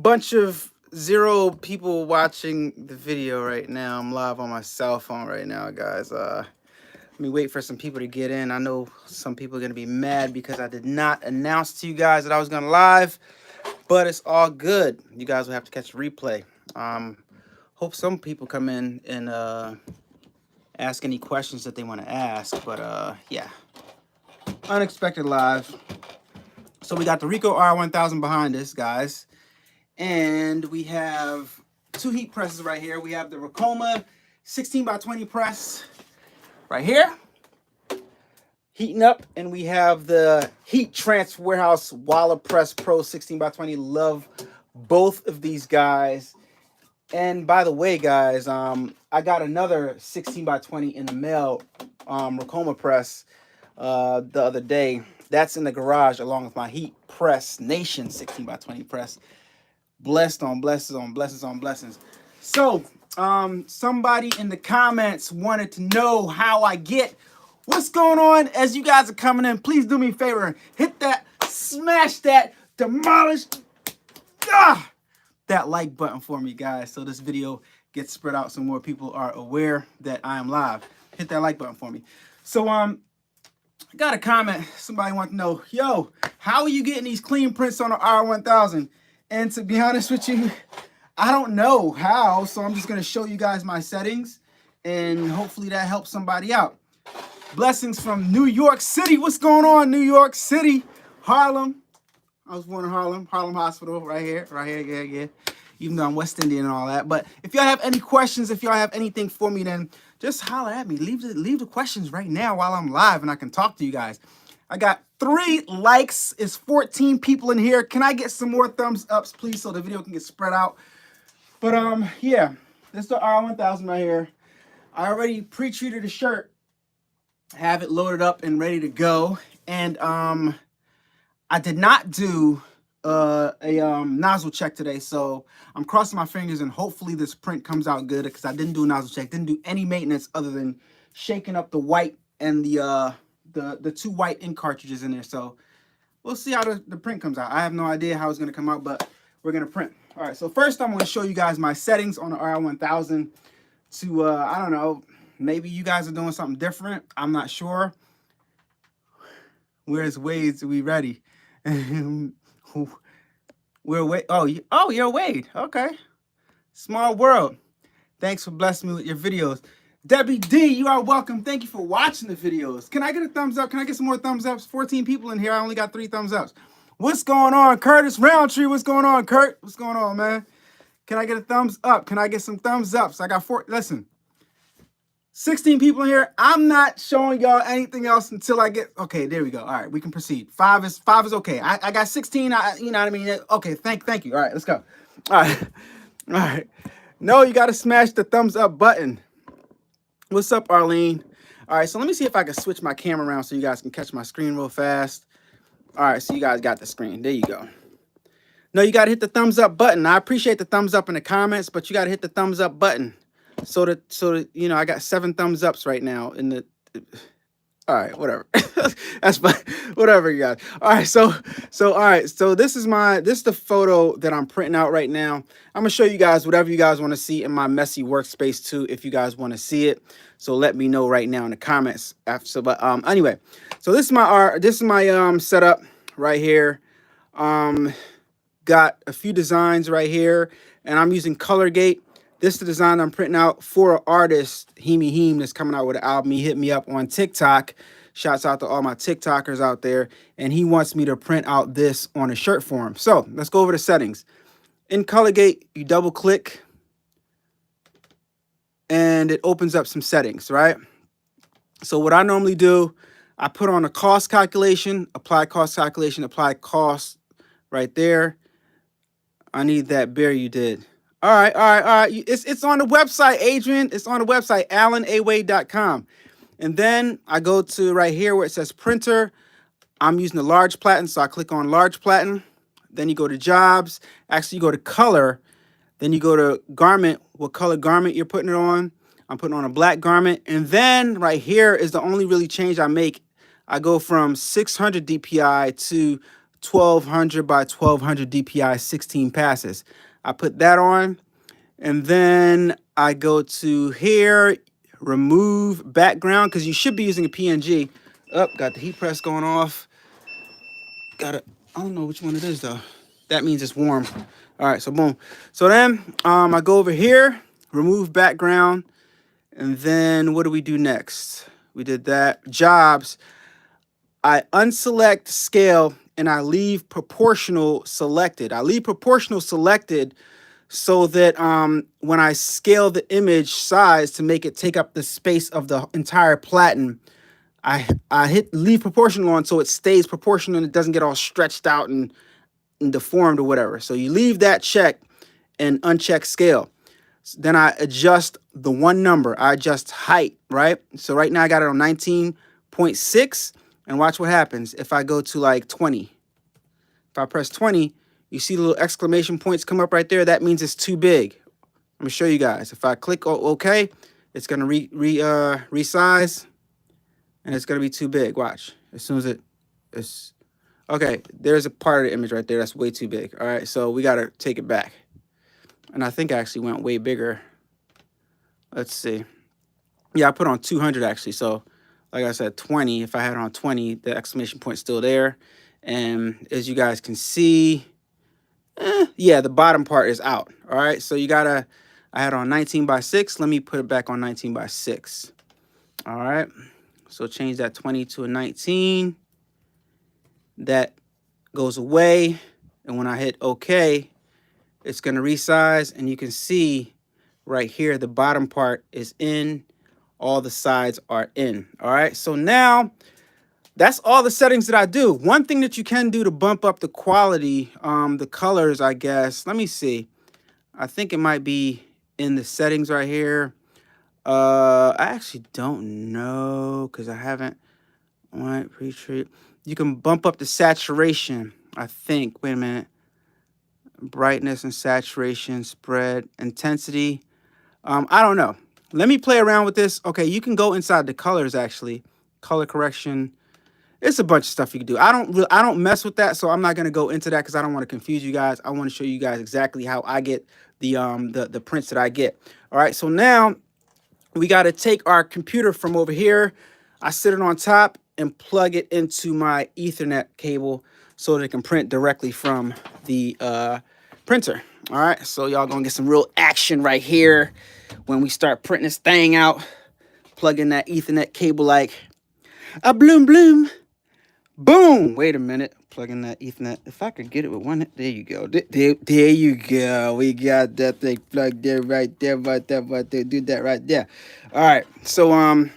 bunch of 0 people watching the video right now. I'm live on my cell phone right now, guys. Let me wait for some people to get in. I know some people are going to be mad because I did not announce to you guys that I was going to live, but it's all good. You guys will have to catch a replay. Hope some people come in and ask any questions that they want to ask, but yeah, unexpected live. So we got the Ricoh Ri1000 behind us, guys, and we have 2 heat presses right here. We have the Ricoma 16x20 press right here, heating up, and we have the Heat Transfer Warehouse Walla Press Pro 16x20. Love both of these guys. And by the way, guys, I got another 16x20 in the mail, Ricoma press, the other day. That's in the garage along with my Heat Press Nation 16x20 press. Blessed on blessings on blessings on blessings. So, somebody in the comments wanted to know how I get. What's going on as you guys are coming in? Please do me a favor. Hit that, smash that, demolish that like button for me, guys, so this video gets spread out so more people are aware that I am live. Hit that like button for me. So, I got a comment. Somebody wants to know, yo, how are you getting these clean prints on the R1000? And to be honest with you, I don't know how, so I'm just going to show you guys my settings, and hopefully that helps somebody out. Blessings from New York City. What's going on, New York City? Harlem. I was born in Harlem Hospital, right here, yeah. Even though I'm West Indian and all that. But if y'all have any questions, if y'all have anything for me, then just holler at me. Leave the questions right now while I'm live and I can talk to you guys. I got 3 likes. It's 14 people in here. Can I get some more thumbs ups, please, so the video can get spread out? But yeah, this is the R1000 right here. I already pre-treated the shirt, have it loaded up and ready to go. And I did not do a nozzle check today, so I'm crossing my fingers and hopefully this print comes out good, because I didn't do a nozzle check, didn't do any maintenance other than shaking up the white and the 2 white ink cartridges in there. So we'll see how the print comes out. I have no idea how it's going to come out, but we're going to print. All right, so first I'm going to show you guys my settings on the R1000 to, I don't know, maybe you guys are doing something different. I'm not sure. Where's Wade? We ready? We're Wade. Oh, you're Wade. Okay. Small world. Thanks for blessing me with your videos. Debbie D, you are welcome. Thank you for watching the videos. Can I get a thumbs up? Can I get some more thumbs ups? 14 people in here. I only got 3 thumbs ups. What's going on, Curtis Roundtree? What's going on, Kurt? What's going on, man? Can I get a thumbs up? Can I get some thumbs ups? I got 4. Listen, 16 people in here. I'm not showing y'all anything else until I get. Okay, there we go. All right, we can proceed. 5 is okay. I got 16. You know what I mean? Okay, thank you. All right, let's go. All right. No, you got to smash the thumbs up button. What's up, Arlene? All right, so let me see if I can switch my camera around so you guys can catch my screen real fast. All right, so you guys got the screen. There you go. No, you got to hit the thumbs up button. I appreciate the thumbs up in the comments, but you got to hit the thumbs up button. So that you know, I got 7 thumbs ups right now in the. All right, whatever. That's fine. Whatever, you guys. All right, so all right, so this is the photo that I'm printing out right now. I'm gonna show you guys whatever you guys want to see in my messy workspace too, if you guys want to see it. So let me know right now in the comments after. So, but anyway, so this is my setup right here. Got a few designs right here, and I'm using Colorgate. This is the design I'm printing out for an artist, Heem, that's coming out with an album. He hit me up on TikTok. Shouts out to all my TikTokers out there. And he wants me to print out this on a shirt for him. So let's go over the settings. In Colorgate, you double click and it opens up some settings, right? So what I normally do, I put on a cost calculation, apply cost calculation, apply cost right there. I need that bear you did. All right. It's on the website, Adrian. It's on the website, allenawade.com. And then I go to right here where it says printer. I'm using the large platen, so I click on large platen. Then you go to jobs. Actually, you go to color. Then you go to garment, what color garment you're putting it on. I'm putting on a black garment. And then right here is the only really change I make. I go from 600 DPI to 1200 by 1200 DPI 16 passes. I put that on, and then I go to here, remove background, because you should be using a PNG. Oh, got the heat press going off. I don't know which one it is though. That means it's warm. All right, so boom. So then I go over here, remove background, and then what do we do next? We did that. Jobs. I unselect scale and I leave proportional selected. I leave proportional selected so that when I scale the image size to make it take up the space of the entire platen, I hit leave proportional on so it stays proportional and it doesn't get all stretched out and deformed or whatever. So you leave that check and uncheck scale. Then I adjust the one number. I adjust height, right? So right now I got it on 19.6, and watch what happens if I go to like 20. If I press 20, you see the little exclamation points come up right there. That means it's too big. I'm gonna show you guys. If I click OK, it's gonna resize, and it's gonna be too big. Watch. As soon as it's okay, there's a part of the image right there that's way too big. All right, so we gotta take it back. And I think I actually went way bigger. Let's see. Yeah, I put on 200 actually. So like I said, 20. If I had it on 20, the exclamation point's still there. And as you guys can see, yeah, the bottom part is out. All right, so you gotta, I had on 19 by 6. Let me put it back on 19 by 6. All right, so change that 20 to a 19. That goes away. And when I hit OK, it's going to resize, and you can see right here, the bottom part is in, all the sides are in. All right, so now that's all the settings that I do. One thing that you can do to bump up the quality, the colors, I guess. Let me see. I think it might be in the settings right here. I actually don't know because I haven't. White pre-treat. You can bump up the saturation, I think. Wait a minute. Brightness and saturation, spread, intensity. I don't know. Let me play around with this. Okay, you can go inside the colors actually. Color correction. It's a bunch of stuff you can do. I don't mess with that, so I'm not gonna go into that because I don't want to confuse you guys. I want to show you guys exactly how I get the prints that I get. All right, so now we got to take our computer from over here. I sit it on top and plug it into my Ethernet cable so that it can print directly from the printer. All right, so y'all gonna get some real action right here when we start printing this thing out. Plug in that Ethernet cable like a bloom bloom. Boom! Wait a minute. Plug in that Ethernet. If I could get it with one, there you go. There you go. We got that thing plugged there, right there, right there, right there. Do that right there. All right. So are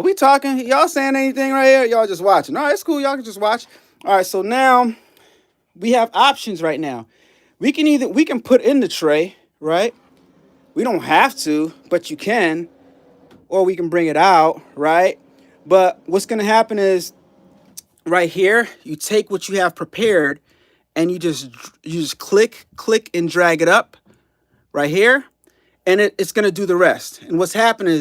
we talking? Y'all saying anything right here? Y'all just watching? All right, it's cool. Y'all can just watch. All right. So now we have options right now. We can put in the tray, right? We don't have to, but you can, or we can bring it out, right? But what's gonna happen is, right here, you take what you have prepared and you just click and drag it up right here, and it's going to do the rest. And what's happening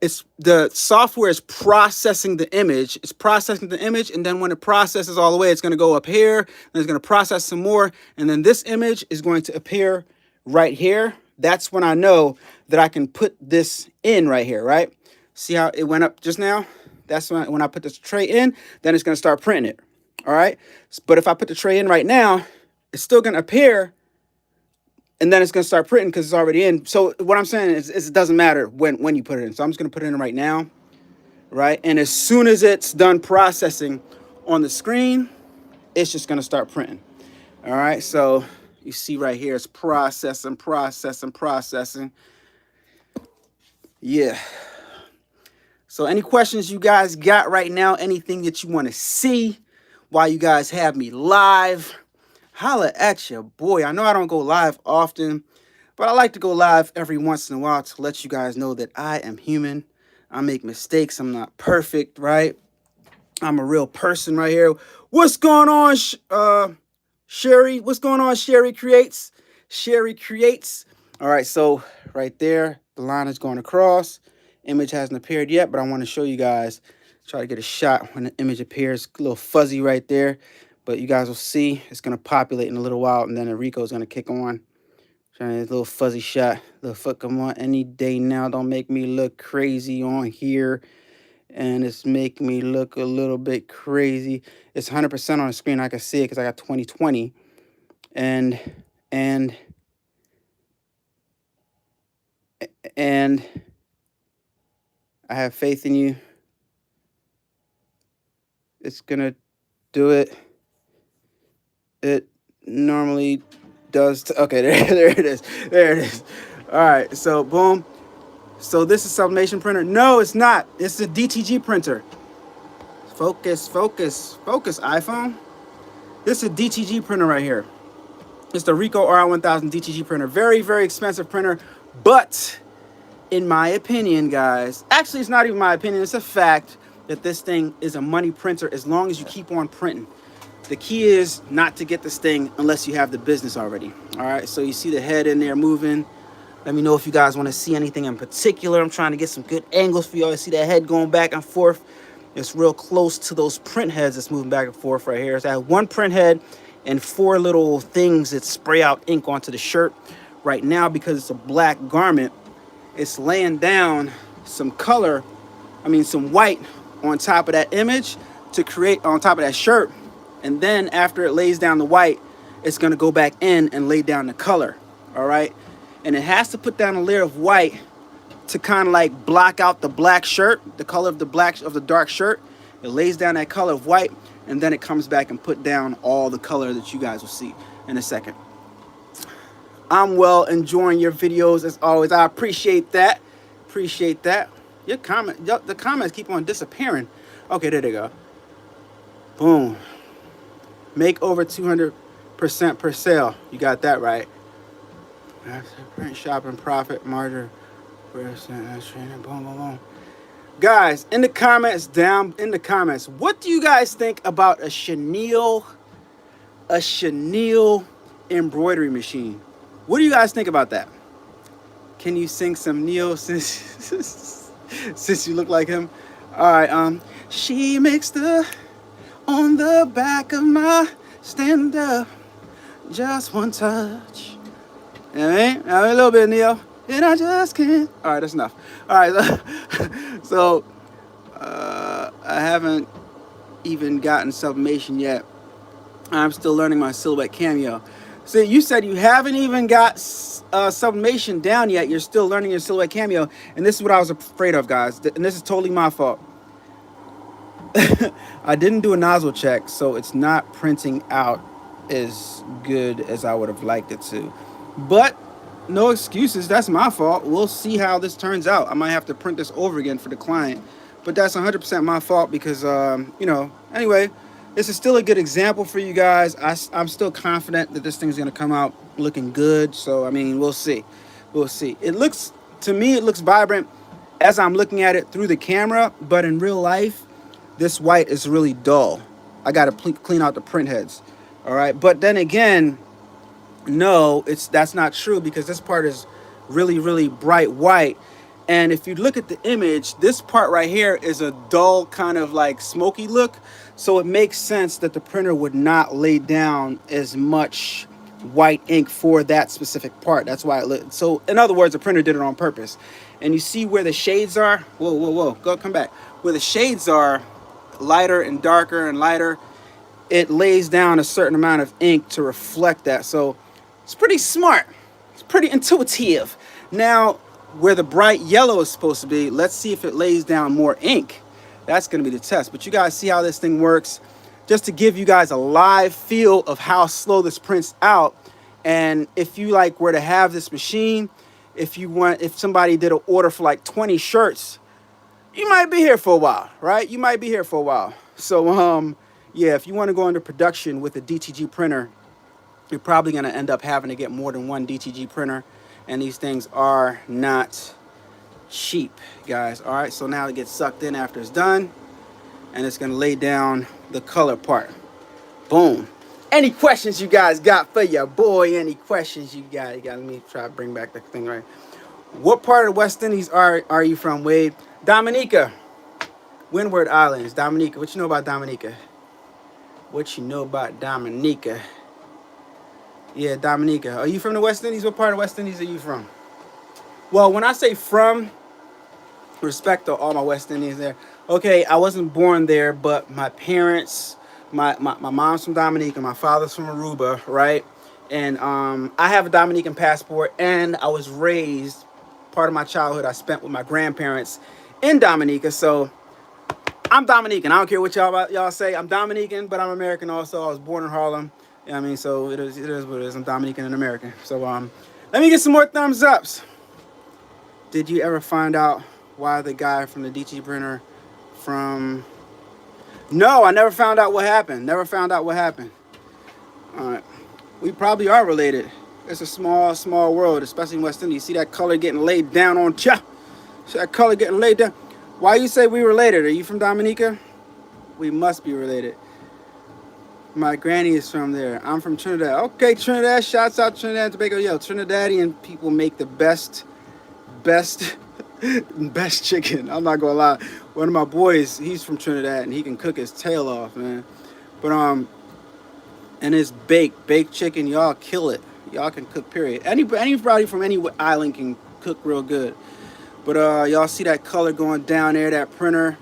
is the software is processing the image. It's processing the image, and then when it processes all the way, it's going to go up here, and it's going to process some more, and then this image is going to appear right here. That's when I know that I can put this in right here, right? See how it went up just now? That's when I put this tray in, then it's going to start printing it. All right. But if I put the tray in right now, it's still going to appear, and then it's going to start printing because it's already in. So what I'm saying is it doesn't matter when you put it in. So I'm just going to put it in right now. Right. And as soon as it's done processing on the screen, it's just going to start printing. All right. So you see right here, it's processing. Yeah. So any questions you guys got right now, anything that you want to see while you guys have me live, holla at your boy. I know I don't go live often, but I like to go live every once in a while to let you guys know that I am human. I make mistakes. I'm not perfect, right? I'm a real person right here. What's going on, Sherry? What's going on, Sherry Creates? Sherry Creates. All right, so right there, the line is going across. Image hasn't appeared yet, but I want to show you guys. Try to get a shot when the image appears. A little fuzzy right there. But you guys will see it's going to populate in a little while, and then the Ricoh is going to kick on. Trying a little fuzzy shot. The fuck, come on, any day now. Don't make me look crazy on here. And it's making me look a little bit crazy. It's 100% on the screen. I can see it because I got 2020. And I have faith in you. It's gonna do it. It normally does. Okay, there it is. There it is. All right, so boom. So this is sublimation printer. No, it's not. It's a DTG printer. Focus, focus, focus, iPhone. This is a DTG printer right here. It's the Ricoh Ri1000 DTG printer. Very, very expensive printer, but in my opinion, guys, actually it's not even my opinion, it's a fact that this thing is a money printer as long as you keep on printing. The key is not to get this thing unless you have the business already. All right, so you see the head in there moving. Let me know if you guys want to see anything in particular. I'm trying to get some good angles for y'all to see that head going back and forth. It's real close to those print heads that's moving back and forth right here. So I have one print head and 4 little things that spray out ink onto the shirt. Right now, because it's a black garment, it's laying down some color, some white on top of that image to create on top of that shirt. And then after it lays down the white, it's gonna go back in and lay down the color, all right? And it has to put down a layer of white to kind of like block out the black shirt, the color of the dark shirt. It lays down that color of white, and then it comes back and put down all the color that you guys will see in a second. I'm well enjoying your videos as always. I appreciate that. Appreciate that. The comments keep on disappearing. Okay, there they go. Boom. Make over 200% per sale. You got that right. Print shopping profit margin. Boom, boom, boom. Guys, in the comments, what do you guys think about a chenille embroidery machine? What do you guys think about that? Can you sing some Neo since you look like him? All right, she makes on the back of my stand up, just one touch. You know what I mean? A little bit, Neo. And I just can't. All right, that's enough. All right, so I haven't even gotten sublimation yet. I'm still learning my silhouette cameo. So you said you haven't even got sublimation down yet. You're still learning your silhouette cameo. And this is what I was afraid of, guys. And this is totally my fault. I didn't do a nozzle check, so it's not printing out as good as I would have liked it to. But no excuses. That's my fault. We'll see how this turns out. I might have to print this over again for the client. But that's 100% my fault because, anyway, this is still a good example for you guys. I'm still confident that this thing's going to come out looking good. So, we'll see. We'll see. To me, it looks vibrant as I'm looking at it through the camera. But in real life, this white is really dull. I got to clean out the print heads. All right. But then again, no, that's not true because this part is really, really bright white. And if you look at the image, this part right here is a dull kind of like smoky look. So it makes sense that the printer would not lay down as much white ink for that specific part. That's why so in other words, the printer did it on purpose. And you see where the shades are? Whoa, come back. Where the shades are lighter and darker and lighter, it lays down a certain amount of ink to reflect that. So it's pretty smart. It's pretty intuitive. Now, where the bright yellow is supposed to be, let's see if it lays down more ink. That's going to be the test. But you guys see how this thing works. Just to give you guys a live feel of how slow this prints out. And if you were to have this machine, if somebody did an order for like 20 shirts, you might be here for a while, right? You might be here for a while. So, yeah, if you want to go into production with a DTG printer, you're probably going to end up having to get more than one DTG printer. And these things are not cheap, guys. All right, so now it gets sucked in after it's done. And it's going to lay down the color part. Boom. Any questions you guys got for your boy? Any questions you got? Let me try to bring back the thing right. What part of the West Indies are you from, Wade? Dominica. Windward Islands. Dominica. What you know about Dominica? What you know about Dominica? Yeah, Dominica. Are you from the West Indies? What part of West Indies are you from? Well, when I say from, respect to all my West Indians there. Okay, I wasn't born there, but my parents, my mom's from Dominica, my father's from Aruba, right? And I have a Dominican passport, and I was raised, part of my childhood I spent with my grandparents in Dominica. So I'm Dominican. I don't care what y'all say. I'm Dominican, but I'm American also. I was born in Harlem. You know what I mean? So it is what it is. I'm Dominican and American. So let me get some more thumbs ups. Did you ever find out why the guy from the DTG printer from... No, I never found out what happened. Never found out what happened. All right. We probably are related. It's a small world, especially in West Indies. See that color getting laid down on cha? See that color getting laid down? Why you say we related? Are you from Dominica? We must be related. My granny is from there. I'm from Trinidad. Okay, Trinidad. Shouts out Trinidad and Tobago. Yo, Trinidadian people make the best chicken. I'm not gonna lie. One of my boys, he's from Trinidad and he can cook his tail off, man. But and it's baked chicken. Y'all kill it. Y'all can cook. Period. Anybody from any island can cook real good. But y'all see that color going down there? That printer.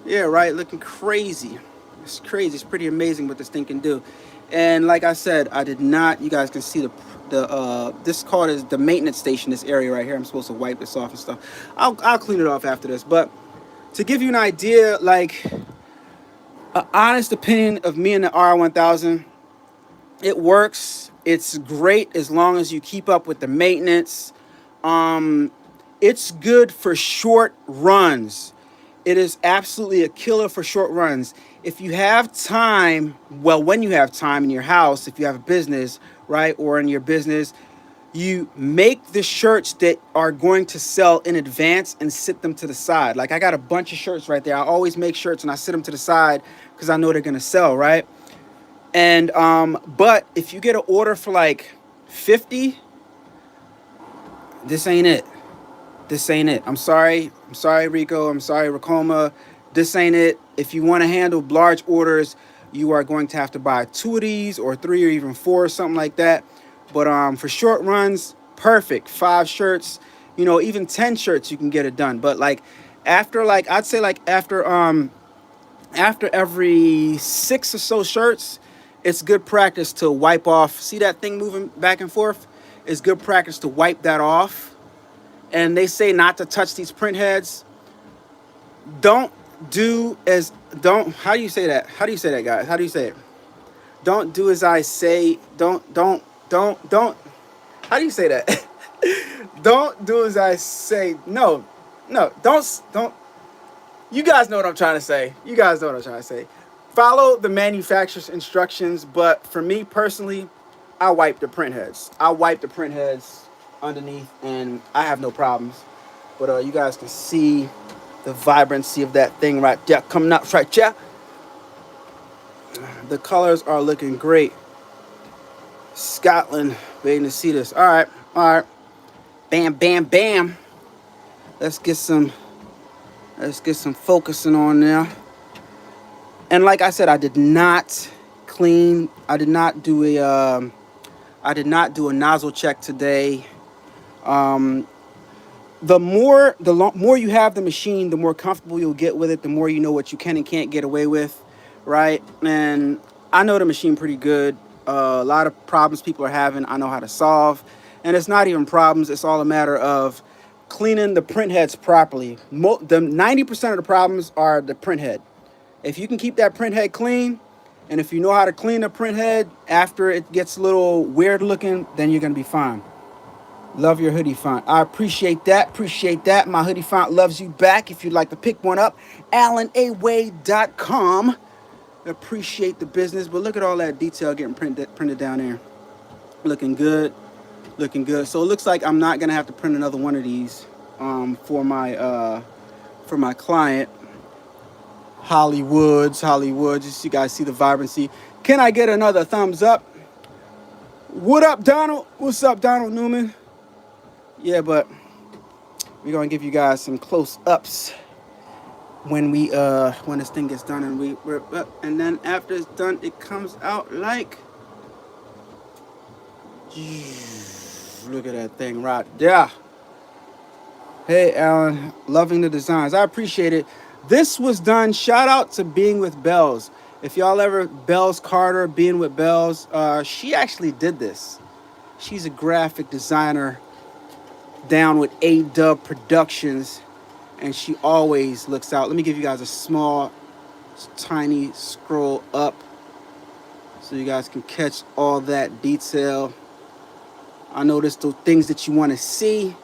Yeah, right. Looking crazy. It's crazy. It's pretty amazing what this thing can do. And like I said, I did not. You guys can see this card is the maintenance station. This area right here. I'm supposed to wipe this off and stuff. I'll clean it off after this. But to give you an idea, like an honest opinion of me and the R1000, it works. It's great as long as you keep up with the maintenance. It's good for short runs. It is absolutely a killer for short runs. If you have time, well, when you have time in your house, if you have a business, right, or in your business, you make the shirts that are going to sell in advance and sit them to the side. Like I got a bunch of shirts right there. I always make shirts and I sit them to the side because I know they're going to sell, right? And but if you get an order for like 50, this ain't it. This ain't it. I'm sorry, Ricoh. I'm sorry, Ricoma. This ain't it. If you want to handle large orders, you are going to have to buy 2 of these or 3 or even 4 or something like that. But for short runs, perfect. 5 shirts, you know, even 10 shirts, you can get it done. But like after, like I'd say like after every 6 or so shirts, it's good practice to wipe off. See that thing moving back and forth? It's good practice to wipe that off. And they say not to touch these print heads. How do you say that? How do you say that, guys? How do you say it? Don't do as I say. Don't. How do you say that? Don't do as I say. No, don't. You guys know what I'm trying to say. Follow the manufacturer's instructions, but for me personally, I wipe the print heads. Underneath, and I have no problems. But you guys can see the vibrancy of that thing right there coming out right there. The colors are looking great. Scotland, waiting to see this. All right. Bam. Let's get some focusing on now. And like I said, I did not clean. I did not do a nozzle check today. The more you have the machine, the more comfortable you'll get with it, the more you know what you can and can't get away with, right? And I know the machine pretty good. A lot of problems people are having, I know how to solve. And it's not even problems, it's all a matter of cleaning the print heads properly. The 90% of the problems are the print head. If you can keep that print head clean, and if you know how to clean the print head after it gets a little weird looking, then you're going to be fine. Love your hoodie font. I appreciate that. My hoodie font loves you back. If you'd like to pick one up, AlanAwade.com. Appreciate the business. But look at all that detail getting printed down there. Looking good. So it looks like I'm not going to have to print another one of these for my client. Hollywoods. Just so you guys see the vibrancy. Can I get another thumbs up? What up, Donald? What's up, Donald Newman? Yeah, but we're going to give you guys some close-ups. when this thing gets done, and then after it's done, it comes out like, look at that thing right there. Hey Alan, loving the designs. I appreciate it. This was done. Shout out to Being with Bells. If y'all ever Bells Carter, Being with Bells, she actually did this. She's a graphic designer down with A-Dubb Productions, and she always looks out. Let me give you guys a small, tiny scroll up so you guys can catch all that detail. I know there's the things that you want to see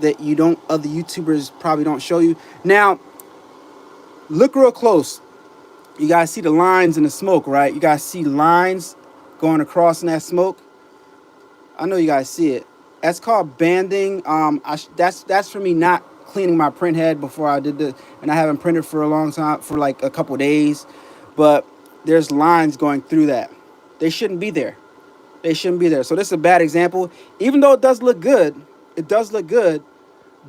that you don't, other YouTubers probably don't show you. Now, look real close. You guys see the lines in the smoke, right? You guys see lines going across in that smoke. I know you guys see it. That's called banding. That's for me not cleaning my print head before I did this, and I haven't printed for a long time, for like a couple days. But there's lines going through that. They shouldn't be there. They shouldn't be there. So this is a bad example. Even though it does look good,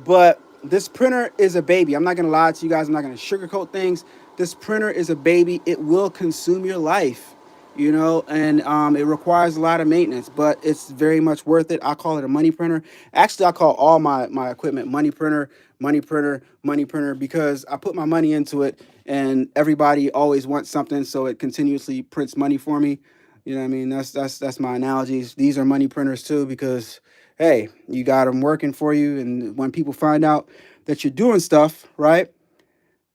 but this printer is a baby. I'm not gonna lie to you guys. I'm not gonna sugarcoat things. This printer is a baby. It will consume your life, you know, and it requires a lot of maintenance, but it's very much worth it. I call it a money printer. Actually, I call all my equipment money printer, because I put my money into it, and everybody always wants something, so it continuously prints money for me. You know what I mean? That's my analogies. These are money printers too, because hey, you got them working for you, and when people find out that you're doing stuff, right,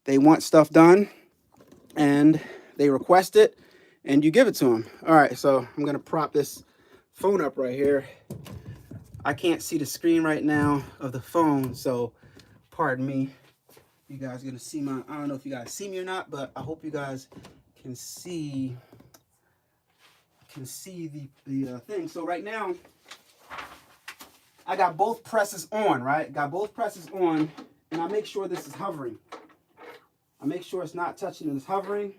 they want stuff done, and they request it, and you give it to them. All right, so I'm gonna prop this phone up right here. I can't see the screen right now of the phone, so pardon me. You guys gonna see my, I don't know if you guys see me or not, but I hope you guys can see the thing. So right now, I got both presses on, right? Got both presses on, and I make sure this is hovering. I make sure it's not touching and it's hovering.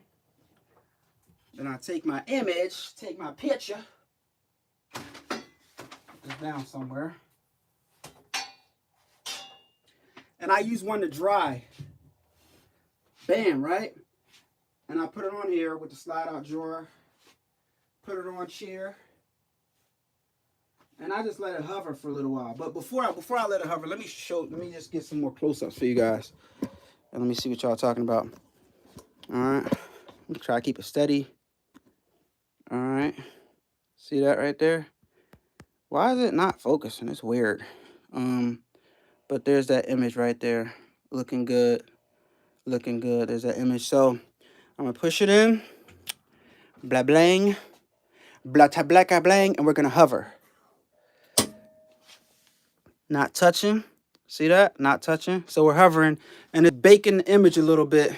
Then I take my image, take my picture. It's down somewhere. And I use one to dry. Bam, right? And I put it on here with the slide out drawer. Put it on chair. And I just let it hover for a little while. But before I let it hover, let me just get some more close-ups for you guys. And let me see what y'all talking about. All right. Let me try to keep it steady. All right. See that right there? Why is it not focusing? It's weird. But there's that image right there. Looking good. Looking good. There's that image. So I'm going to push it in. Blah, blang. Blah, ta, blah, ka, blang. And we're going to hover. Not touching. See that? Not touching. So we're hovering. And it's baking the image a little bit.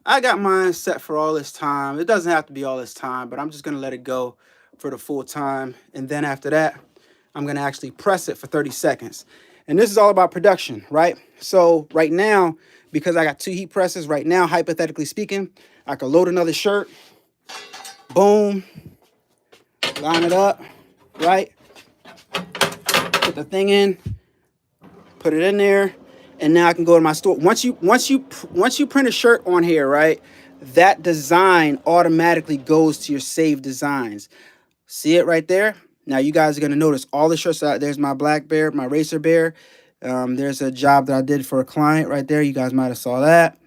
I got mine set for all this time. It doesn't have to be all this time, but I'm just going to let it go for the full time. And then after that, I'm going to actually press it for 30 seconds. And this is all about production, right? So right now, because I got 2 heat presses right now, hypothetically speaking, I could load another shirt. Boom. Line it up, right? Put the thing in. Put it in there. And now I can go to my store. Once you print a shirt on here, right, that design automatically goes to your saved designs. See it right there? Now you guys are gonna notice all the shirts. There's my black bear, my racer bear. There's a job that I did for a client right there. You guys might have saw that.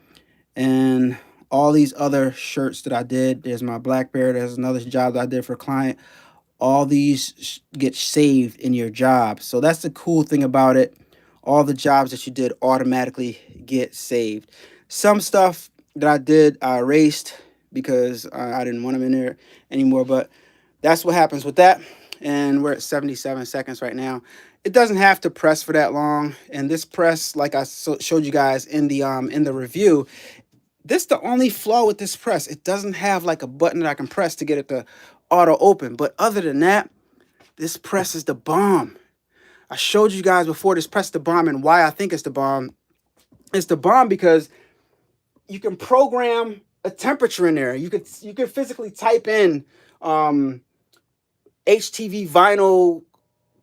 And all these other shirts that I did. There's my black bear. There's another job that I did for a client. All these get saved in your job. So that's the cool thing about it. All the jobs that you did automatically get saved. Some stuff that I did, I erased because I didn't want them in there anymore. But that's what happens with that. And we're at 77 seconds right now. It doesn't have to press for that long. And this press, like I showed you guys in the review, this the only flaw with this press. It doesn't have like a button that I can press to get it to auto open. But other than that, this press is the bomb. I showed you guys before this press the bomb, and why I think it's the bomb. It's the bomb because you can program a temperature in there. You could physically type in HTV vinyl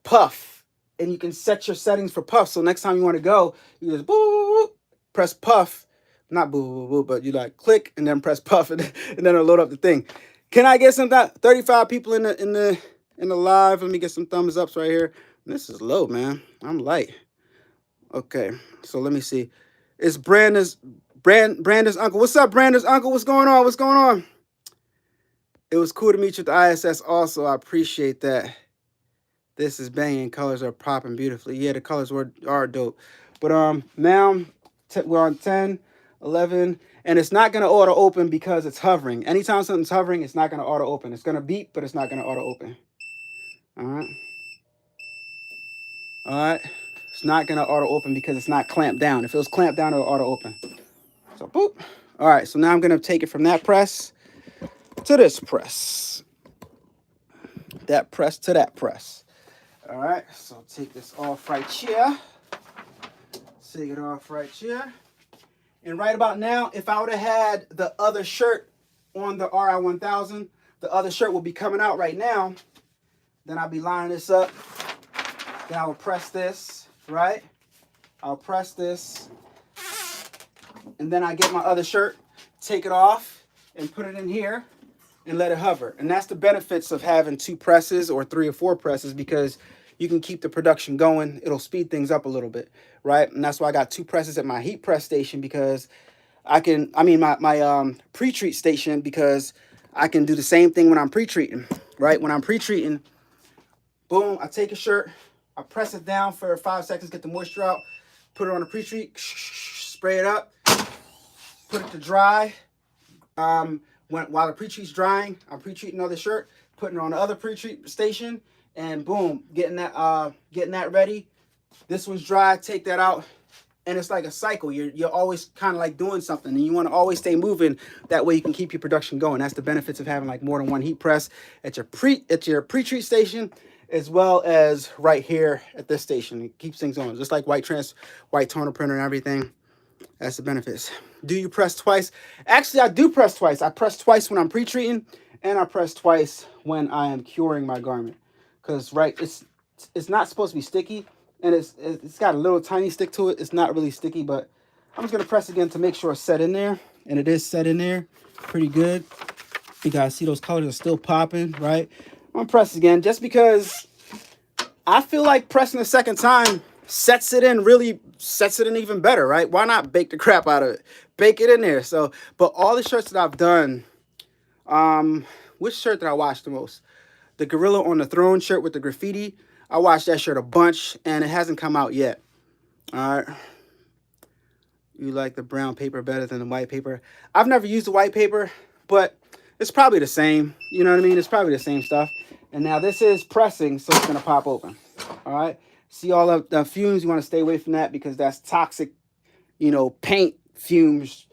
puff, and you can set your settings for puff. So next time you want to go, you just boop, press puff, not boo boo boo, but you like click and then press puff and then it'll load up the thing. Can I get some 35 people in the live? Let me get some thumbs ups right here. This is low, man. I'm light. Okay, so let me see. It's Brandon's uncle. What's up, Brandon's uncle? What's going on? What's going on? It was cool to meet you at the ISS also. I appreciate that. This is banging. Colors are popping beautifully. Yeah, the colors are dope. But now we're on 10, 11, and it's not going to auto open because it's hovering. Anytime something's hovering, it's not going to auto open. It's going to beep, but it's not going to auto open. All right. All right. It's not going to auto open because it's not clamped down. If it was clamped down, it'll auto open. So boop. All right. So now I'm going to take it from that press to this press. That press to that press. All right. So take this off right here. Take it off right here. And right about now, if I would have had the other shirt on the Ri1000, the other shirt will be coming out right now. Then I'll be lining this up. Then I will press this, right? I'll press this. And then I get my other shirt, take it off, and put it in here and let it hover. And that's the benefits of having 2 presses or 3 or 4 presses, because you can keep the production going. It'll speed things up a little bit, right? And that's why I got 2 presses at my heat press station, because my pre-treat station, because I can do the same thing when I'm pre-treating, right? When I'm pre-treating, boom, I take a shirt, I press it down for 5 seconds, get the moisture out, put it on the pre-treat, spray it up, put it to dry. While the pre-treat's drying, I'm pre-treating another shirt, putting it on the other pre-treat station, and boom, getting that ready. This one's dry, take that out, and it's like a cycle. You're always kind of like doing something, and you want to always stay moving. That way you can keep your production going. That's the benefits of having like more than one heat press at your pre-treat station, as well as right here at this station. It keeps things on, just like white toner printer and everything. That's the benefits. Do you press twice? Actually, I do press twice. I press twice when I'm pre-treating, and I press twice when I am curing my garment. Because it's not supposed to be sticky, and it's got a little tiny stick to it. It's not really sticky, but I'm just gonna press again to make sure it's set in there, and it is set in there pretty good. You guys see those colors are still popping, right? I'm gonna press again just because I feel like pressing a second time sets it in even better, right? Why not bake the crap out of it? Bake it in there. So, but all the shirts that I've done, which shirt did I wash the most? The Gorilla on the Throne shirt with the graffiti. I washed that shirt a bunch, and it hasn't come out yet. All right. You like the brown paper better than the white paper? I've never used the white paper, but it's probably the same. You know what I mean? It's probably the same stuff. And now this is pressing, so it's going to pop open. All right. See all of the fumes? You want to stay away from that because that's toxic, paint fumes.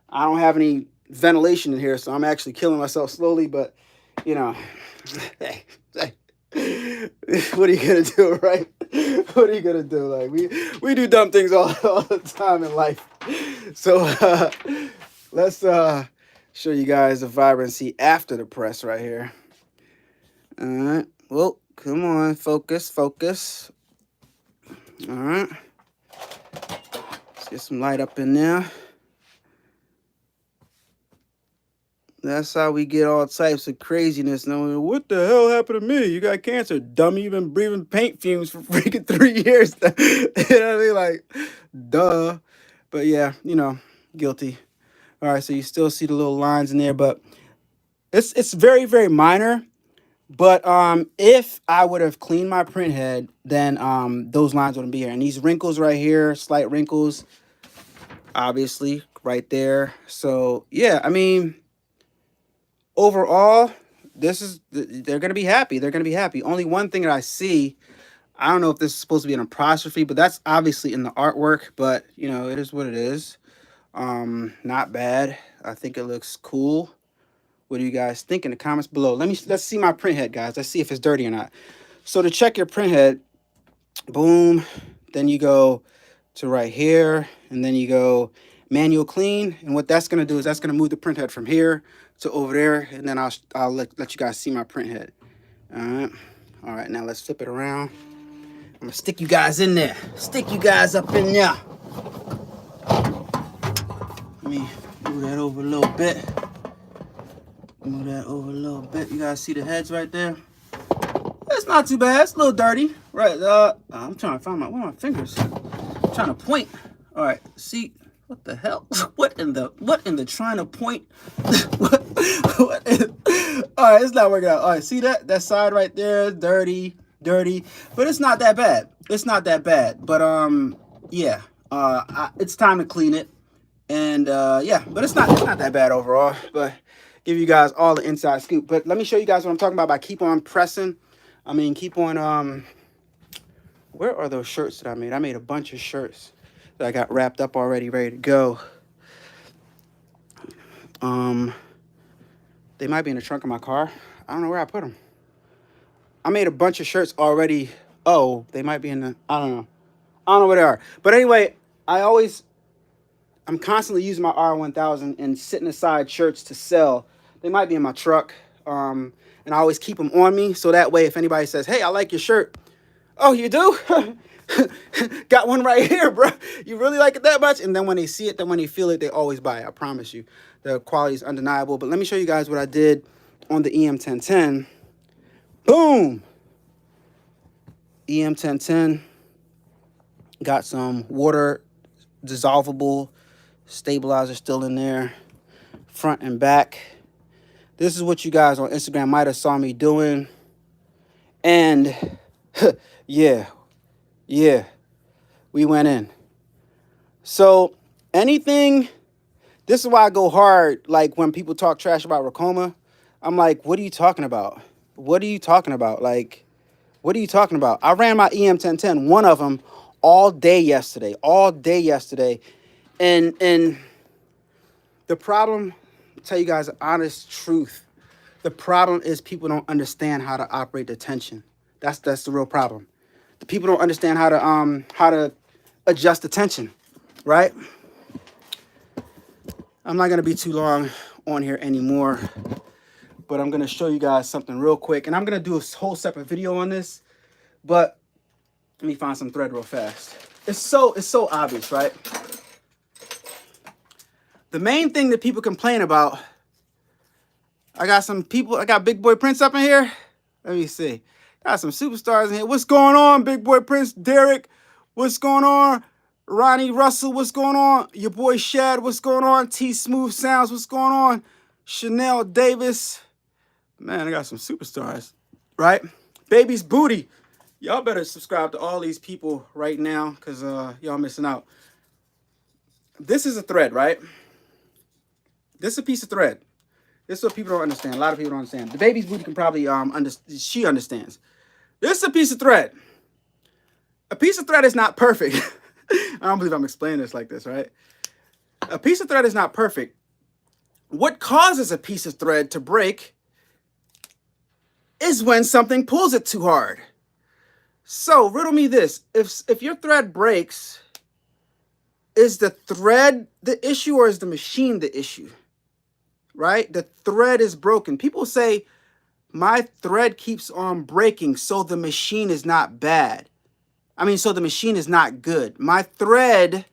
I don't have any ventilation in here, so I'm actually killing myself slowly, but, hey, what are you gonna do, right? What are you gonna do? Like we do dumb things all the time in life. So let's show you guys the vibrancy after the press right here. All right. Well, come on, focus. All right. Let's get some light up in there. That's how we get all types of craziness. No, what the hell happened to me? You got cancer, dummy. You've been breathing paint fumes for freaking 3 years. You know what I mean? Like, duh. But yeah, guilty. All right, so you still see the little lines in there, but it's very, very minor. But if I would have cleaned my print head, then those lines wouldn't be here. And these wrinkles right here, slight wrinkles, obviously, right there. So yeah, I mean, overall, they're going to be happy. They're going to be happy. Only one thing that I see, I don't know if this is supposed to be an apostrophe, but that's obviously in the artwork. But, it is what it is. Not bad. I think it looks cool. What do you guys think in the comments below? Let's see my print head, guys. Let's see if it's dirty or not. So to check your print head, boom. Then you go to right here, and then you go manual clean. And what that's going to do is that's going to move the print head from here to over there, and then I'll let you guys see my print head. All right, now let's flip it around. I'm gonna stick you guys in there. Stick you guys up in there. me move that over a little bit. Move that over a little bit. You guys see the heads right there? It's not too bad. It's a little dirty, right? I'm trying to find my fingers. I'm trying to point. All right. See, what the hell? What in the trying to point? what? All right, it's not working out. All right, see that side right there, dirty, but it's not that bad. It's not that bad. But yeah, it's time to clean it, and yeah, but it's not that bad overall. But give you guys all the inside scoop. But let me show you guys what I'm talking about by keep on pressing. I mean, keep on, where are those shirts that I made? I made a bunch of shirts that I got wrapped up already, ready to go. They might be in the trunk of my car. I don't know where I put them. I made a bunch of shirts already. Oh, they might be in the, I don't know where they are. But anyway, I'm constantly using my R1000 and setting aside shirts to sell. They might be in my truck. And I always keep them on me. So that way, if anybody says, hey, I like your shirt. Oh, you do? Got one right here, bro. You really like it that much? And then when they see it, then when they feel it, they always buy it. I promise you. The quality is undeniable. But let me show you guys what I did on the EM1010. Boom! EM1010. Got some water dissolvable stabilizer still in there. Front and back. This is what you guys on Instagram might have saw me doing. And yeah, we went in. So anything, this is why I go hard. Like when people talk trash about Ricoma, I'm like, what are you talking about? What are you talking about? Like, what are you talking about? I ran my EM1010, one of them, all day yesterday. And the problem, I'll tell you guys the honest truth. The problem is people don't understand how to operate the tension. That's the real problem. The people don't understand how to adjust the tension, right? I'm not gonna be too long on here anymore, but I'm gonna show you guys something real quick, and I'm gonna do a whole separate video on this. But let me find some thread real fast. It's so obvious, right? The main thing that people complain about. I got Big Boy Prince up in here. Let me see. Got some superstars in here. What's going on, Big Boy Prince? Derek, what's going on? Ronnie Russell, what's going on? Your boy Shad, what's going on? T Smooth Sounds, what's going on? Chanel Davis. Man, I got some superstars, right? Baby's Booty. Y'all better subscribe to all these people right now because y'all missing out. This is a thread, right? This is a piece of thread. This is what people don't understand. A lot of people don't understand. The Baby's Booty can probably she understands. This is a piece of thread. A piece of thread is not perfect. I don't believe I'm explaining this like this, right? A piece of thread is not perfect. What causes a piece of thread to break is when something pulls it too hard. So riddle me this. If your thread breaks, is the thread the issue or is the machine the issue? Right? The thread is broken. People say, my thread keeps on breaking, so the machine is not bad. I mean, so the machine is not good. My thread,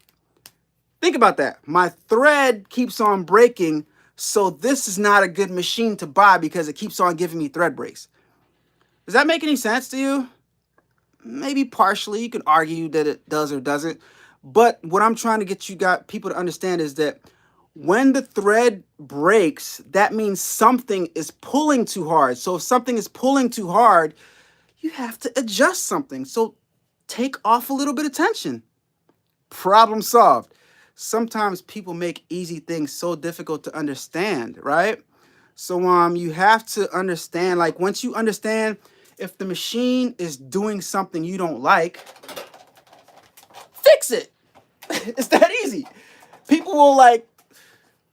think about that. My thread keeps on breaking, so this is not a good machine to buy because it keeps on giving me thread breaks. Does that make any sense to you? Maybe partially. You can argue that it does or doesn't. But what I'm trying to get people to understand is that when the thread breaks, that means something is pulling too hard. So if something is pulling too hard, you have to adjust something. So take off a little bit of tension. Problem solved. Sometimes people make easy things so difficult to understand, right? So you have to understand, like once you understand if the machine is doing something you don't like, fix it. It's that easy. People will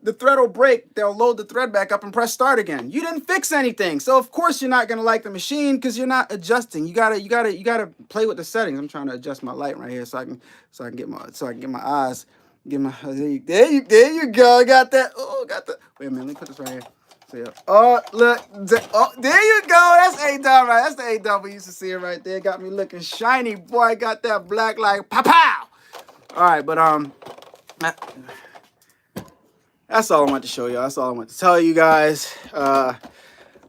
the thread will break, they'll load the thread back up and press start again. You didn't fix anything. So of course you're not gonna like the machine because you're not adjusting. You gotta play with the settings. I'm trying to adjust my light right here so I can get my eyes. There you go. Got that. Oh, got that. Wait a minute, let me put this right here. So yeah. Oh, look. Oh, there you go. That's A-Dubb, right? That's the A-Dubb we used to see it right there. Got me looking shiny. Boy, got that black like pow pow. All right, but that's all I want to show y'all. That's all I want to tell you guys. I'm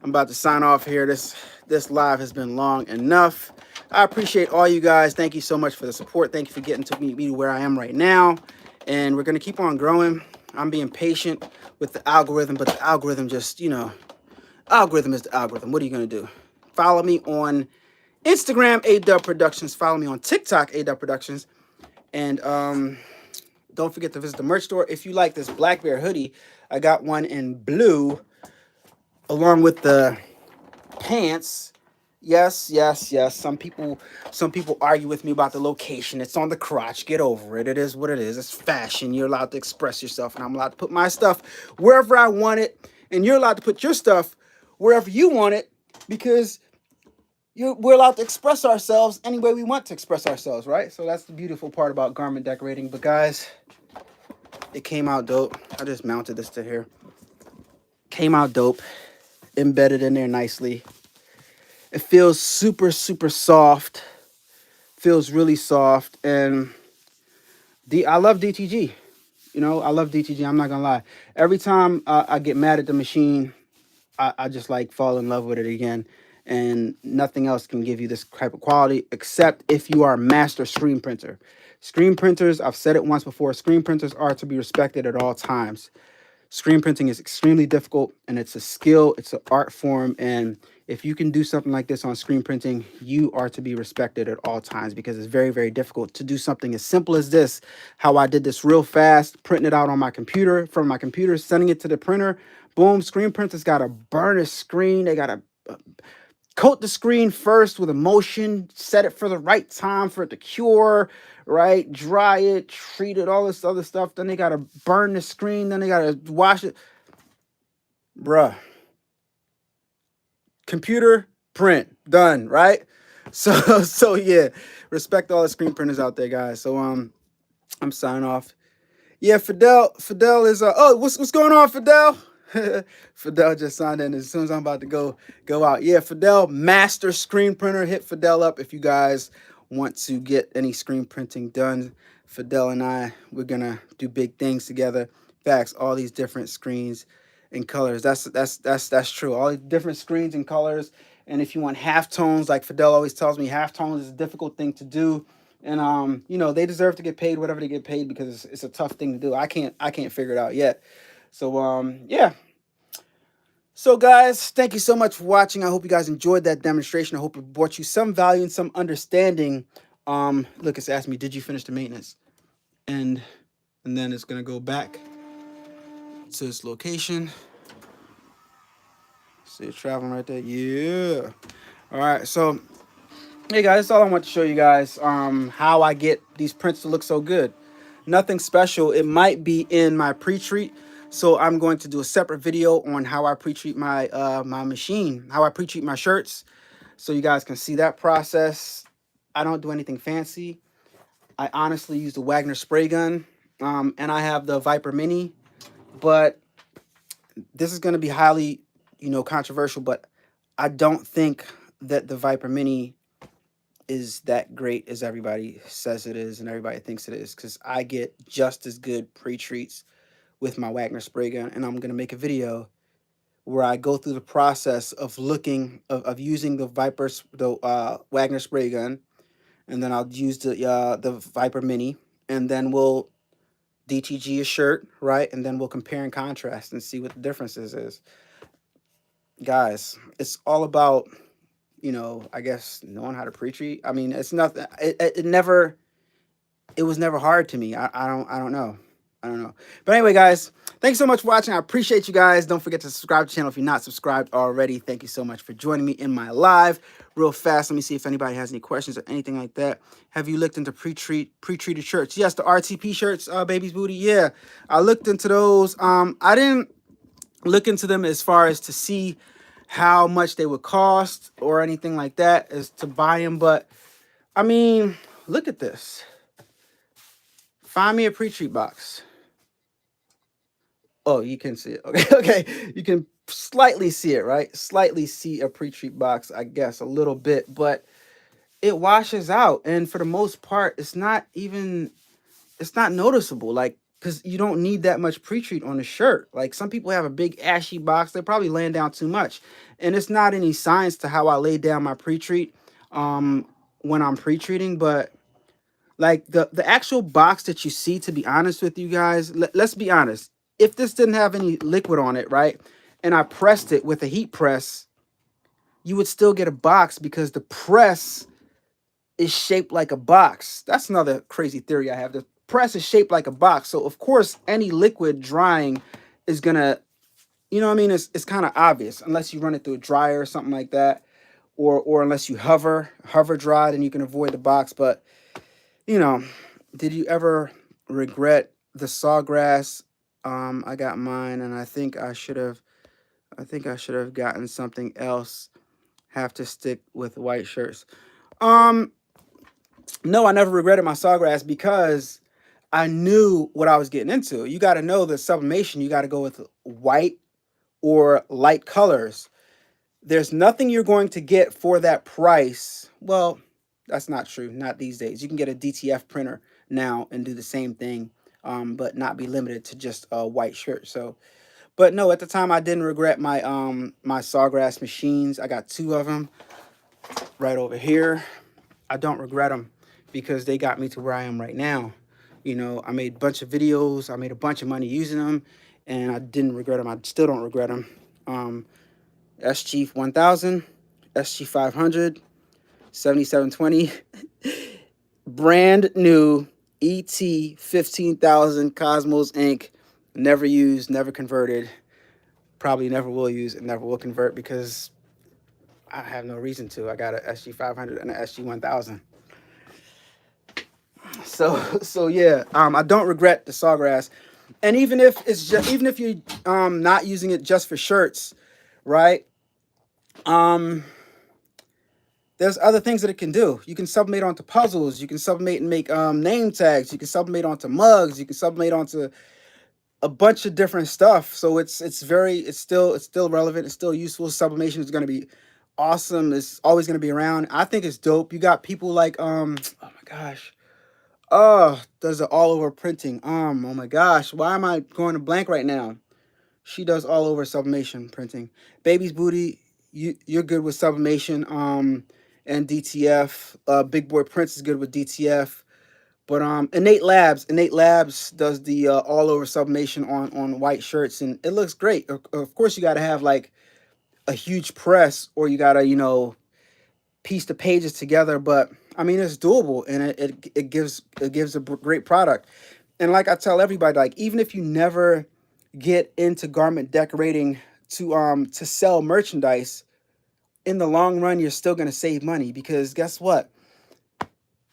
about to sign off here. This live has been long enough. I appreciate all you guys. Thank you so much for the support. Thank you for getting to me where I am right now. And we're going to keep on growing. I'm being patient with the algorithm, but the algorithm just, you know, algorithm is the algorithm. What are you going to do? Follow me on Instagram, A-Dubb Productions. Follow me on TikTok, A-Dubb Productions. And don't forget to visit the merch store. If you like this Black Bear hoodie, I got one in blue along with the pants. Yes, yes, yes. Some people argue with me about the location. It's on the crotch. Get over it. It is what it is. It's fashion. You're allowed to express yourself, and I'm allowed to put my stuff wherever I want it, and you're allowed to put your stuff wherever you want it, because we're allowed to express ourselves any way we want to express ourselves, right? So that's the beautiful part about garment decorating. But guys, it came out dope. I just mounted this to here. Came out dope. Embedded in there nicely. It feels super, super soft. Feels really soft. And I love DTG. You know, I love DTG. I'm not going to lie. Every time I get mad at the machine, I just like fall in love with it again. And nothing else can give you this type of quality except if you are a master screen printer. Screen printers, I've said it once before, screen printers are to be respected at all times. Screen printing is extremely difficult, and it's a skill, it's an art form, and if you can do something like this on screen printing, you are to be respected at all times, because it's very, very difficult to do something as simple as this. How I did this real fast, printing it out on my computer, from my computer, sending it to the printer. Boom, screen printers got to burn a screen. They got to coat the screen first with emulsion, set it for the right time for it to cure, right? Dry it, treat it, all this other stuff. Then they got to burn the screen. Then they got to wash it. Bruh. Computer, print, done, right? So yeah, respect all the screen printers out there, guys. So I'm signing off. Yeah, Fidel is oh, what's going on, Fidel? Fidel just signed in as soon as I'm about to go out. Yeah, Fidel, master screen printer. Hit Fidel up if you guys want to get any screen printing done. Fidel and we're gonna do big things together. Facts, all these different screens and colors. That's true. All these different screens and colors. And if you want halftones, like Fidel always tells me, halftones is a difficult thing to do. And you know, they deserve to get paid whatever they get paid, because it's a tough thing to do. I can't figure it out yet. So yeah. So guys, thank you so much for watching. I hope you guys enjoyed that demonstration. I hope it brought you some value and some understanding. Look, it's asking me, did you finish the maintenance? And then it's gonna go back to its location. See it traveling right there. Yeah. All right, so hey guys, that's all I want to show you guys. How I get these prints to look so good. Nothing special. It might be in my pre-treat, so I'm going to do a separate video on how I pre-treat my my machine, how I pre-treat my shirts, so you guys can see that process. I don't do anything fancy. I honestly use the Wagner spray gun, and I have the Viper Mini, but this is going to be highly, you know, controversial, but I don't think that the Viper Mini is that great as everybody says it is and everybody thinks it is, because I get just as good pre-treats with my Wagner spray gun. And I'm going to make a video where I go through the process of using the Wagner spray gun, and then I'll use the Viper Mini, and then we'll DTG a shirt, right? And then we'll compare and contrast and see what the differences is. Guys, it's all about, you know, I guess knowing how to pre-treat. I mean, it's nothing. It was never hard to me. I don't know. But anyway, guys, thanks so much for watching. I appreciate you guys. Don't forget to subscribe to the channel if you're not subscribed already. Thank you so much for joining me in my live. Real fast, let me see if anybody has any questions or anything like that. Have you looked into pre-treated shirts? Yes, the RTP shirts, baby's booty. Yeah, I looked into those. I didn't look into them as far as to see how much they would cost or anything like that, as to buy them. But I mean, look at this. Find me a pre-treat box. Oh, you can see it. Okay, okay. You can slightly see it, right? Slightly see a pre-treat box, I guess, a little bit, but it washes out. And for the most part, it's not noticeable. Like, because you don't need that much pre-treat on the shirt. Like some people have a big ashy box, they're probably laying down too much. And it's not any science to how I lay down my pre-treat when I'm pre-treating, but like the actual box that you see, to be honest with you guys, let's be honest. If this didn't have any liquid on it, right, and I pressed it with a heat press, you would still get a box because the press is shaped like a box. That's another crazy theory I have. The press is shaped like a box. So of course, any liquid drying is gonna, you know what I mean? It's kind of obvious unless you run it through a dryer or something like that, or unless you hover dry, then you can avoid the box. But you know, did you ever regret the sawgrass? I got mine, and I think I should have. I think I should have gotten something else. Have to stick with white shirts. No, I never regretted my sawgrass because I knew what I was getting into. You got to know the sublimation. You got to go with white or light colors. There's nothing you're going to get for that price. Well, that's not true. Not these days. You can get a DTF printer now and do the same thing, but not be limited to just a white shirt. So, but no, at the time I didn't regret my my sawgrass machines. I got 2 of them right over here. I don't regret them because they got me to where I am right now. You know, I made a bunch of videos. I made a bunch of money using them, and I didn't regret them. I still don't regret them. SG 1000, SG 500, 7720, brand new ET 15,000 Cosmos ink. Never used, never converted. Probably never will use and never will convert because I have no reason to. I got an SG 500 and an SG 1000. So yeah, I don't regret the sawgrass. And even if it's just, even if you're not using it just for shirts, right? There's other things that it can do. You can sublimate onto puzzles. You can sublimate and make name tags. You can sublimate onto mugs. You can sublimate onto a bunch of different stuff. So it's still relevant. It's still useful. Sublimation is going to be awesome. It's always going to be around. I think it's dope. You got people like oh my gosh. Oh, does it all over printing. Oh my gosh. Why am I going to blank right now? She does all over sublimation printing. Baby's Booty, you're good with sublimation and DTF. Big Boy Prince is good with DTF. But Innate Labs does the all over sublimation on white shirts, and it looks great. Of course, you got to have like a huge press, or you got to, you know, piece the pages together. But I mean, it's doable, and it gives a great product. And like I tell everybody, like even if you never get into garment decorating to sell merchandise, in the long run, you're still gonna save money because guess what?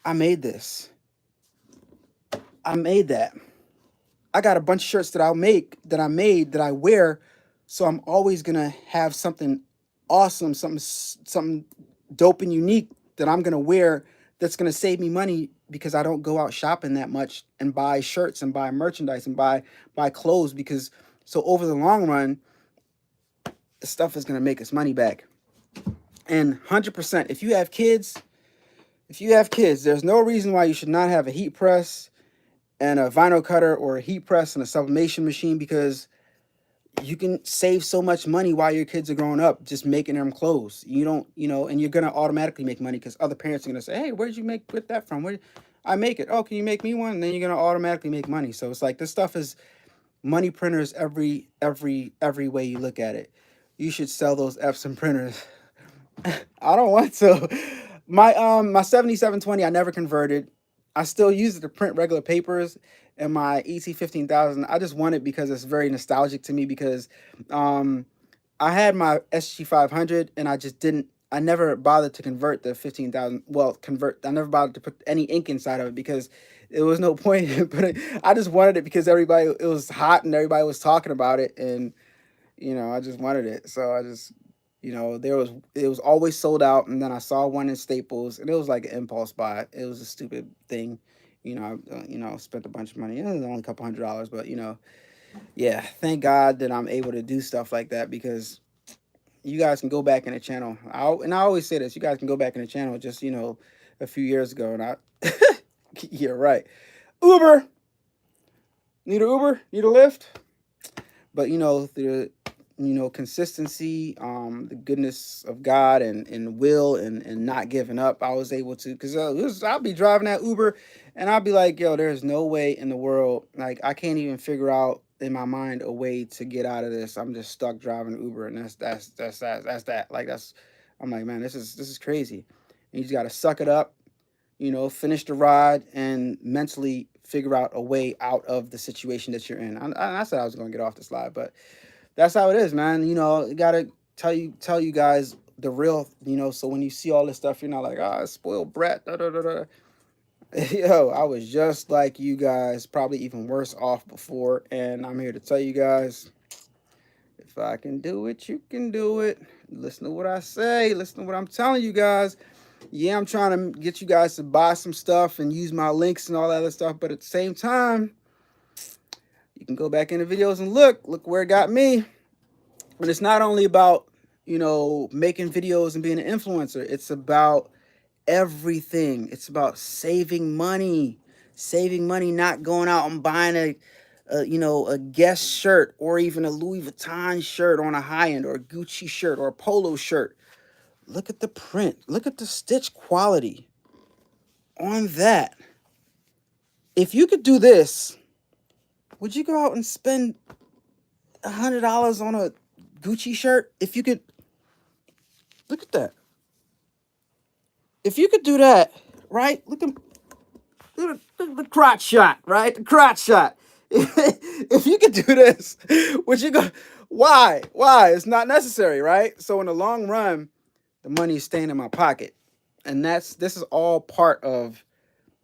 I made this. I made that. I got a bunch of shirts that I made that I wear, so I'm always gonna have something awesome, something dope and unique that I'm gonna wear that's gonna save me money because I don't go out shopping that much and buy shirts and buy merchandise and buy clothes because so over the long run, the stuff is gonna make us money back. And 100%, if you have kids, there's no reason why you should not have a heat press and a vinyl cutter or a heat press and a sublimation machine because you can save so much money while your kids are growing up just making them clothes. You don't, you know, and you're going to automatically make money because other parents are going to say, hey, where'd you get that from? Where I make it. Oh, can you make me one? And then you're going to automatically make money. So it's like this stuff is money printers every way you look at it. You should sell those Epson printers. I don't want to. My 7720 I never converted. I still use it to print regular papers, and my ET 15,000 I just want it because it's very nostalgic to me because I had my SG 500 and I never bothered to convert the 15,000. Well, I never bothered to put any ink inside of it because there was no point in putting. I just wanted it because it was hot and everybody was talking about it, and you know, I just wanted it. So I just, you know, it was always sold out, and then I saw one in Staples, and it was like an impulse buy. It was a stupid thing, you know. Spent a bunch of money. It was only a couple $100s, but you know, yeah. Thank God that I'm able to do stuff like that because you guys can go back in the channel. I always say this: you guys can go back in the channel just, you know, a few years ago, and I, you're right. Uber. Need an Uber? Need a Lyft? But the consistency, the goodness of God and will and not giving up, I was able to, because I'll be driving that Uber and I'll be like, yo, there's no way in the world, like I can't even figure out in my mind a way to get out of this. I'm just stuck driving Uber, and that's that. Like I'm like, man, this is crazy. And you just got to suck it up, finish the ride and mentally figure out a way out of the situation that you're in. I said I was going to get off the slide, but that's how it is, man. Gotta tell you guys the real, so when you see all this stuff, you're not like, spoiled brat, da da da da. Yo, I was just like you guys, probably even worse off before, and I'm here to tell you guys, if I can do it, you can do it. Listen to what I say. Listen to what I'm telling you guys. Yeah, I'm trying to get you guys to buy some stuff and use my links and all that other stuff, but at the same time, you can go back in the videos and look where it got me. And it's not only about, making videos and being an influencer. It's about everything. It's about saving money, not going out and buying a Guess shirt or even a Louis Vuitton shirt on a high end, or a Gucci shirt or a polo shirt. Look at the print. Look at the stitch quality on that. If you could do this, would you go out and spend $100 on a Gucci shirt? If you could, look at that. If you could do that, right? Look at the crotch shot, right? The crotch shot. If you could do this, would you go? Why? It's not necessary, right? So in the long run, the money is staying in my pocket, and this is all part of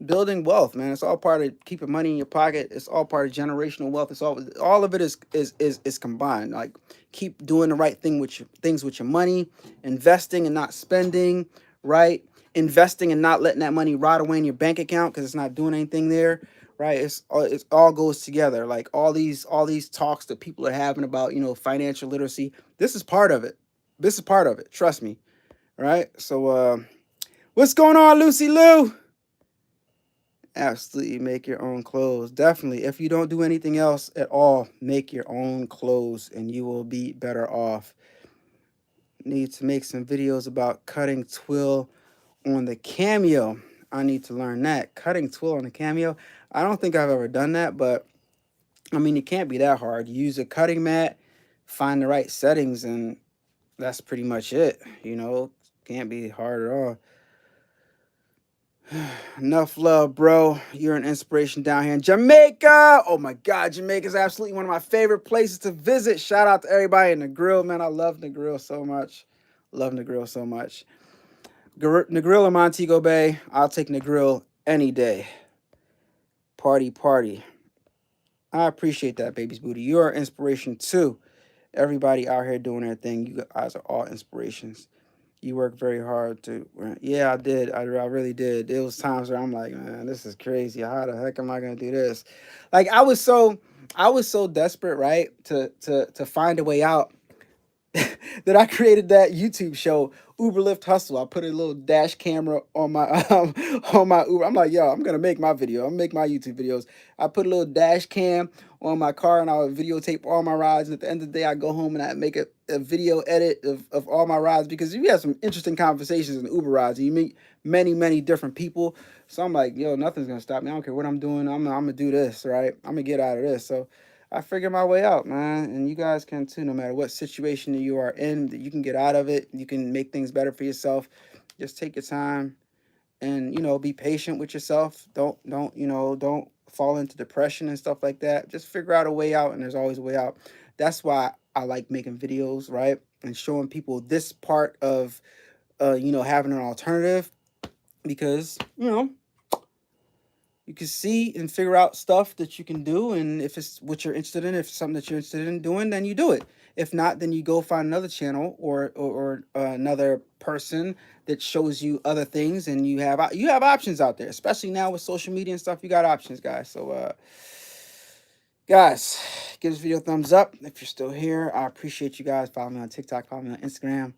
building wealth, man. It's all part of keeping money in your pocket. It's all part of generational wealth. It's all of it is combined. Like, keep doing the right things with your money, investing and not spending, right? Investing and not letting that money rot away in your bank account because it's not doing anything there, right? It all goes together. Like all these talks that people are having about, financial literacy. This is part of it. Trust me, right? So what's going on, Lucy Lou? Absolutely, make your own clothes. Definitely. If you don't do anything else at all, make your own clothes and you will be better off. Need to make some videos about cutting twill on the Cameo. I need to learn that. Cutting twill on the Cameo. I don't think I've ever done that, but I mean, it can't be that hard. You use a cutting mat, find the right settings, and that's pretty much it. Can't be hard at all. Enough love, bro. You're an inspiration down here in Jamaica. Oh my God, Jamaica is absolutely one of my favorite places to visit. Shout out to everybody in the grill, man. I love the grill so much. Negril in Montego Bay. I'll take Negril any day. Party. I appreciate that, baby's booty. You're an inspiration too. Everybody out here doing their thing. You guys are all inspirations. You work very hard too. Yeah, I did. I really did. There was times where I'm like, man, this is crazy. How the heck am I gonna do this? Like I was so desperate, right, to find a way out that I created that YouTube show, Uber Lyft Hustle. I put a little dash camera on my on my Uber. I'm like, yo, I'm gonna make my video. I'm gonna make my YouTube videos. I put a little dash cam on my car and I would videotape all my rides. And at the end of the day, I go home and I make a video edit of all my rides, because you have some interesting conversations in Uber rides. And you meet many different people. So I'm like, yo, nothing's gonna stop me. I don't care what I'm doing. I'm gonna do this, right? I'm gonna get out of this. So I figured my way out, man, and you guys can too. No matter what situation you are in, that you can get out of it. You can make things better for yourself. Just take your time, and be patient with yourself. Don't fall into depression and stuff like that. Just figure out a way out, and there's always a way out. That's why I like making videos, right, and showing people this part of, having an alternative, because you can see and figure out stuff that you can do, and if it's what you're interested in, if it's something that you're interested in doing, then you do it. If not, then you go find another channel or another person that shows you other things, and you have options out there, especially now with social media and stuff. You got options, guys. So guys, give this video a thumbs up if you're still here. I appreciate you guys. Follow me on TikTok, follow me on Instagram.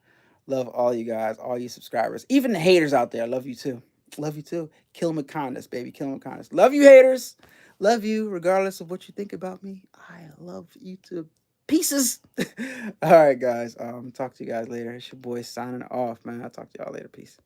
Love all you guys, all you subscribers, even the haters out there. I love you too. Love you too. Kill 'em with kindness, baby. Kill 'em with kindness. Love you, haters. Love you, regardless of what you think about me. I love you to pieces. All right, guys. Talk to you guys later. It's your boy signing off, man. I'll talk to y'all later. Peace.